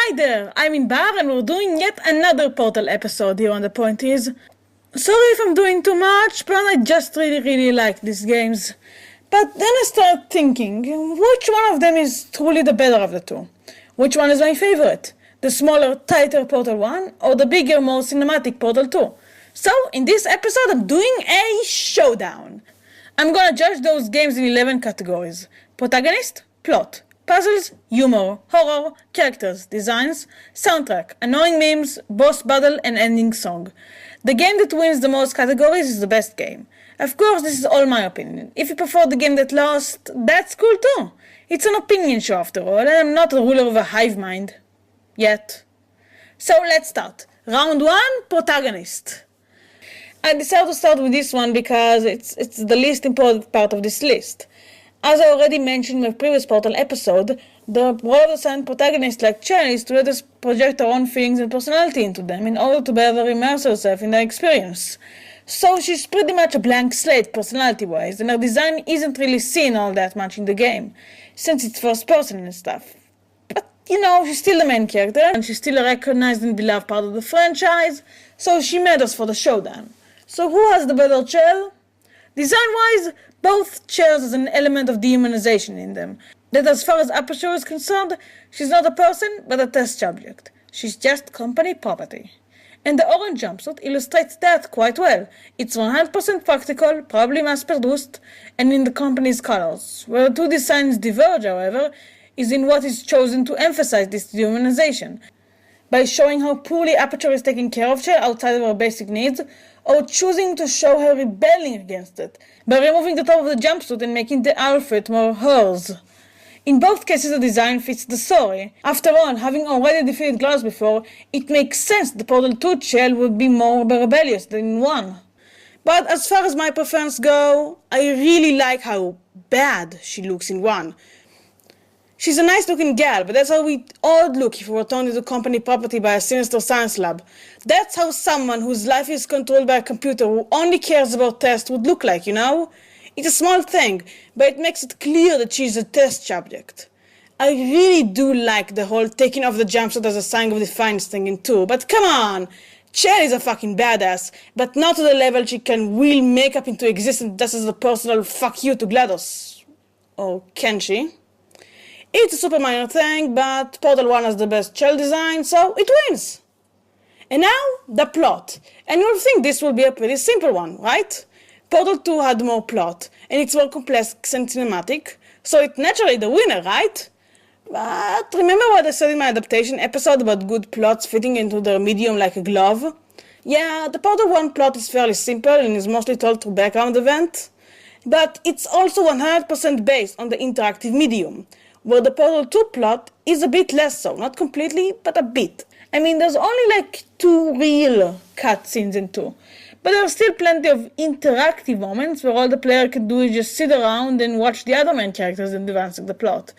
Hi there, I'm Bar and we're doing yet another Portal episode here on The Point Is. Sorry if I'm doing too much, but I just really like these games. But then I started thinking, which one of them is truly the better of the two? Which one is my favorite? The smaller, tighter Portal 1 or the bigger, more cinematic Portal 2? So, in this episode I'm doing a showdown. I'm gonna judge those games in 11 categories. Protagonist, plot, puzzles, humor, horror, characters, designs, soundtrack, annoying memes, boss battle, and ending song. The game that wins the most categories is the best game. Of course, this is all my opinion. If you prefer the game that lost, that's cool too. It's an opinion show after all, and I'm not a ruler of a hive mind. Yet. So let's start. Round 1, protagonist. I decided to start with this one because it's the least important part of this list. As I already mentioned in my previous Portal episode, the role of the silent protagonist like Chell is to let us project our own feelings and personality into them in order to better immerse herself in their experience. So she's pretty much a blank slate personality-wise, and her design isn't really seen all that much in the game, since it's first person and stuff. But, she's still the main character, and she's still a recognized and beloved part of the franchise, so she matters for the showdown. So who has the better Chell? Design-wise, both Chells has an element of dehumanization in them. That as far as Aperture is concerned, she's not a person, but a test subject. She's just company property. And the orange jumpsuit illustrates that quite well. It's 100% practical, probably mass-produced, and in the company's colors. Where the two designs diverge, however, is in what is chosen to emphasize this dehumanization. By showing how poorly Aperture is taking care of Chell outside of her basic needs, or choosing to show her rebelling against it, by removing the top of the jumpsuit and making the outfit more hers. In both cases the design fits the story. After all, having already defeated GLaDOS before, it makes sense the Portal 2 Chell would be more rebellious than in 1. But as far as my preferences go, I really like how bad she looks in 1. She's a nice looking gal, but that's how we all look if we were turned into company property by a sinister science lab. That's how someone whose life is controlled by a computer who only cares about tests would look like, It's a small thing, but it makes it clear that she's a test subject. I really do like the whole taking off the jumpsuit as a sign of defiance thing in 2, but come on! Chell is a fucking badass, but not to the level she can will makeup into existence just as a personal fuck you to GLaDOS. Or can she? It's a super minor thing, but Portal 1 has the best Chell design, so it wins! And now, the plot. And you'll think this will be a pretty simple one, right? Portal 2 had more plot, and it's more complex and cinematic, so it's naturally the winner, right? But remember what I said in my adaptation episode about good plots fitting into their medium like a glove? Yeah, the Portal 1 plot is fairly simple and is mostly told through background event, but it's also 100% based on the interactive medium, where the Portal 2 plot is a bit less so, not completely, but a bit. I mean, there's only 2 real cutscenes in 2, but there are still plenty of interactive moments where all the player can do is just sit around and watch the other main characters advancing the plot.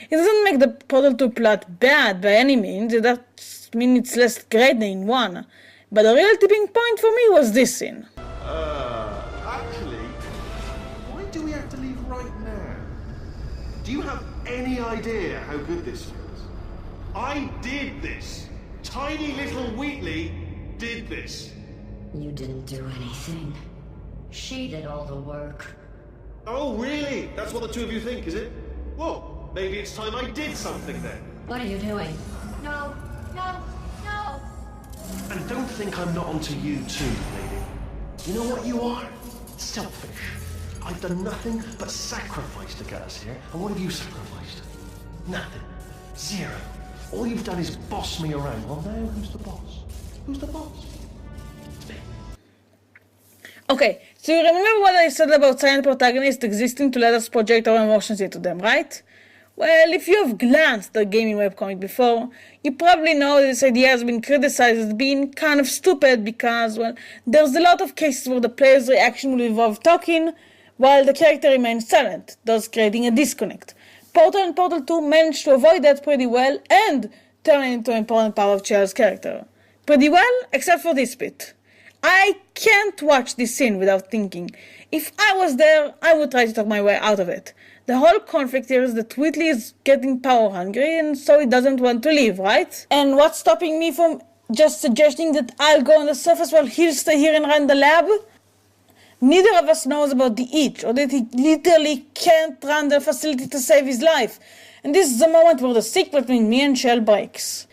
It doesn't make the Portal 2 plot bad by any means, it does mean it's less great than in 1, but the real tipping point for me was this scene. Actually, why do we have to leave right now? Do you have any idea how good this feels? I did this! Tiny little Wheatley did this! You didn't do anything. She did all the work. Oh, really? That's what the two of you think, is it? Well, maybe it's time I did something then. What are you doing? No, no, no! And don't think I'm not onto you too, lady. You know what you are? Selfish. I've done nothing but sacrifice to get us here. And what have you sacrificed? Nothing. Zero. All you've done is boss me around. Well, now who's the boss? Who's the boss? It's me. Okay, so you remember what I said about silent protagonists existing to let us project our emotions into them, right? Well, if you have glanced at the gaming webcomic before, you probably know that this idea has been criticized as being kind of stupid because, well, there's a lot of cases where the player's reaction will involve talking, while the character remains silent, thus creating a disconnect. Portal and Portal 2 managed to avoid that pretty well and turn it into an important part of Chell's character. Pretty well, except for this bit. I can't watch this scene without thinking. If I was there, I would try to talk my way out of it. The whole conflict here is that Whitley is getting power hungry and so he doesn't want to leave, right? And what's stopping me from just suggesting that I'll go on the surface while he'll stay here and run the lab? Neither of us knows about the itch, or that he literally can't run the facility to save his life. And this is the moment where the sync between me and Shell breaks.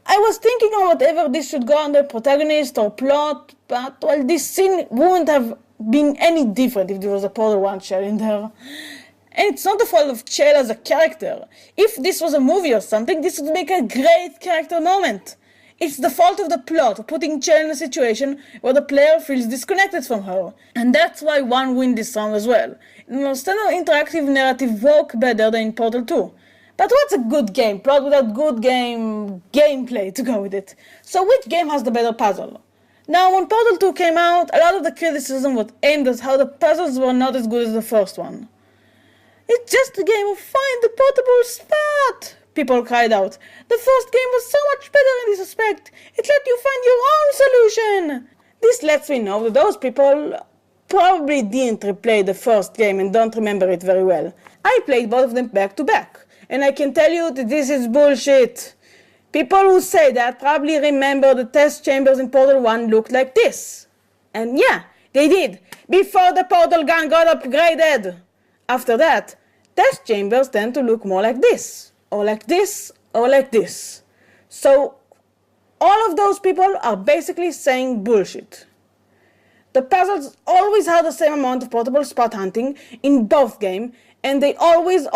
I was thinking on whatever this should go under protagonist or plot, but well, this scene wouldn't have been any different if there was a Portal 1 Shell in there. And it's not the fault of Shell as a character. If this was a movie or something, this would make a great character moment. It's the fault of the plot of putting Shell in a situation where the player feels disconnected from her. And that's why 1 wins this round as well. The standard interactive narrative work better than in Portal 2. But what's a good game plot without good gameplay to go with it? So which game has the better puzzle? Now, when Portal 2 came out, a lot of the criticism was aimed at how the puzzles were not as good as the first one. It's just a game of find the portable spot, people cried out. The first game was so much better in this respect. It let you find your own solution. This lets me know that those people probably didn't replay the first game and don't remember it very well. I played both of them back to back, and I can tell you that this is bullshit. People who say that probably remember the test chambers in Portal 1 looked like this. And yeah, they did, before the portal gun got upgraded. After that, test chambers tend to look more like this, or like this, or like this. So, all of those people are basically saying bullshit. The puzzles always had the same amount of portable spot hunting in both games, and they always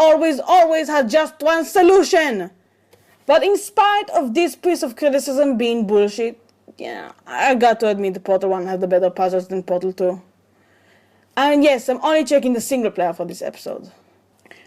had just one solution. But in spite of this piece of criticism being bullshit, yeah, I got to admit the Portal 1 had the better puzzles than Portal 2. And yes, I'm only checking the single player for this episode.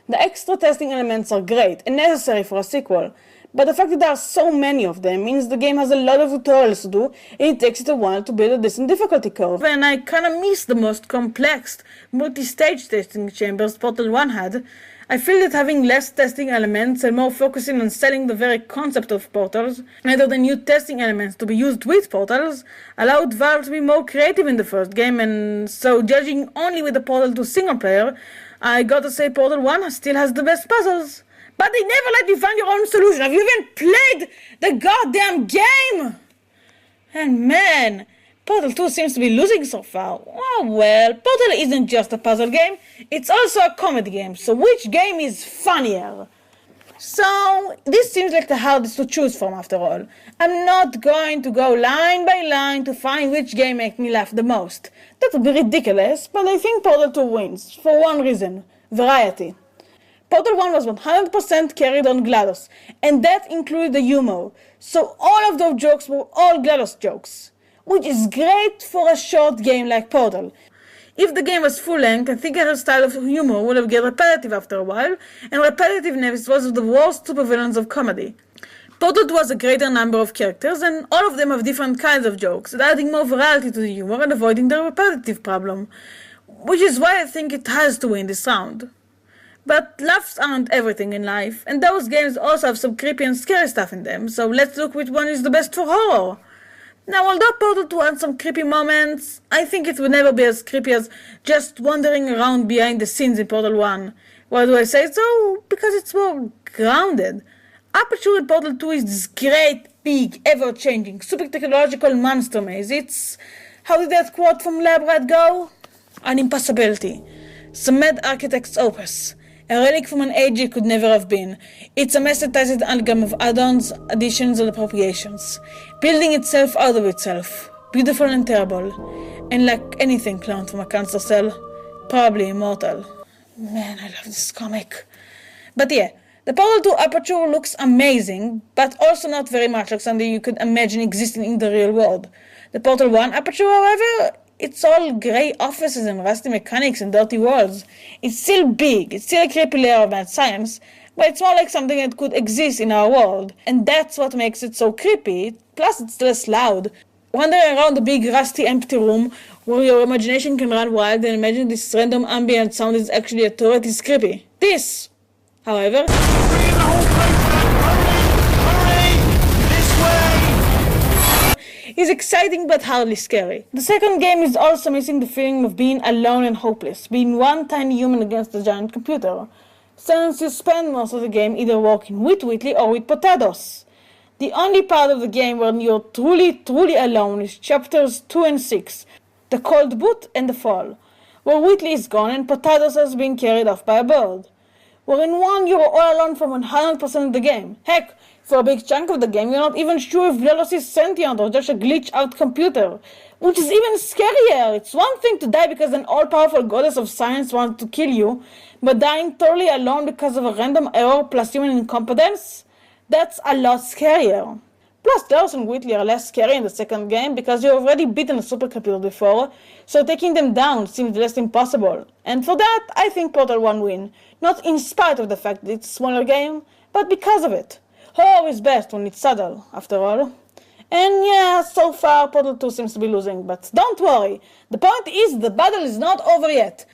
The extra testing elements are great and necessary for a sequel, but the fact that there are so many of them means the game has a lot of tutorials to do, and it takes it a while to build a decent difficulty curve. And I kinda miss the most complex, multi-stage testing chambers Portal 1 had. I feel that having less testing elements and more focusing on selling the very concept of portals, rather than new testing elements to be used with portals, allowed Valve to be more creative in the first game, and so judging only with the Portal 2 single player, I gotta say Portal 1 still has the best puzzles. But they never let you find your own solution. Have you even played the goddamn game? And man, Portal 2 seems to be losing so far. Oh well, Portal isn't just a puzzle game, it's also a comedy game, so which game is funnier? So, this seems like the hardest to choose from after all. I'm not going to go line by line to find which game makes me laugh the most. That would be ridiculous, but I think Portal 2 wins, for one reason: variety. Portal 1 was 100% carried on GLaDOS, and that included the humor, so all of those jokes were all GLaDOS jokes, which is great for a short game like Portal. If the game was full-length, I think her style of humor would have get repetitive after a while, and repetitiveness was one of the worst supervillains of comedy. Portal 2 has a greater number of characters, and all of them have different kinds of jokes, adding more variety to the humor and avoiding the repetitive problem, which is why I think it has to win this round. But laughs aren't everything in life, and those games also have some creepy and scary stuff in them, so let's look which one is the best for horror. Now, although Portal 2 had some creepy moments, I think it would never be as creepy as just wandering around behind the scenes in Portal 1. Why do I say so? Because it's more grounded. Aperture in Portal 2 is this great, big, ever-changing, super technological monster maze. It's... how did that quote from Lab Rat go? An impossibility. Some mad architect's opus. A relic from an age it could never have been. It's a mastertized amalgam of add-ons, additions, and appropriations, building itself out of itself, beautiful and terrible, and like anything cloned from a cancer cell, probably immortal. Man, I love this comic. But yeah, the Portal 2 Aperture looks amazing, but also not very much like something you could imagine existing in the real world. The Portal 1 Aperture, however, it's all grey offices and rusty mechanics and dirty walls. It's still big, it's still a creepy layer of mad science, but it's more like something that could exist in our world. And that's what makes it so creepy, plus it's less loud. Wandering around the big, rusty, empty room where your imagination can run wild and imagine this random ambient sound is actually a turret is creepy. This, however... is exciting but hardly scary. The second game is also missing the feeling of being alone and hopeless, being one tiny human against a giant computer. since you spend most of the game either working with Whitley or with Potatoes. The only part of the game where you're truly alone is chapters 2 and 6, the Cold Boot and the Fall, where Whitley is gone and Potatoes has been carried off by a bird. Where in 1 you're all alone for 100% of the game. Heck, for a big chunk of the game you're not even sure if Velos is sentient or just a glitched out computer. Which is even scarier. It's one thing to die because an all-powerful goddess of science wanted to kill you, but dying totally alone because of a random error plus human incompetence? That's a lot scarier. Plus, Delos and Whitley are less scary in the second game because you've already beaten a supercomputer before, so taking them down seems less impossible. And for that, I think Portal 1 win. Not in spite of the fact that it's a smaller game, but because of it. Horror is best when it's subtle, after all. And yeah, so far Portal 2 seems to be losing, but don't worry. The point is the battle is not over yet.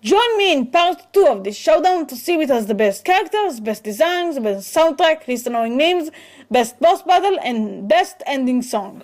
Join me in part 2 of this showdown to see which has the best characters, best designs, best soundtrack, least annoying memes, best boss battle, and best ending song.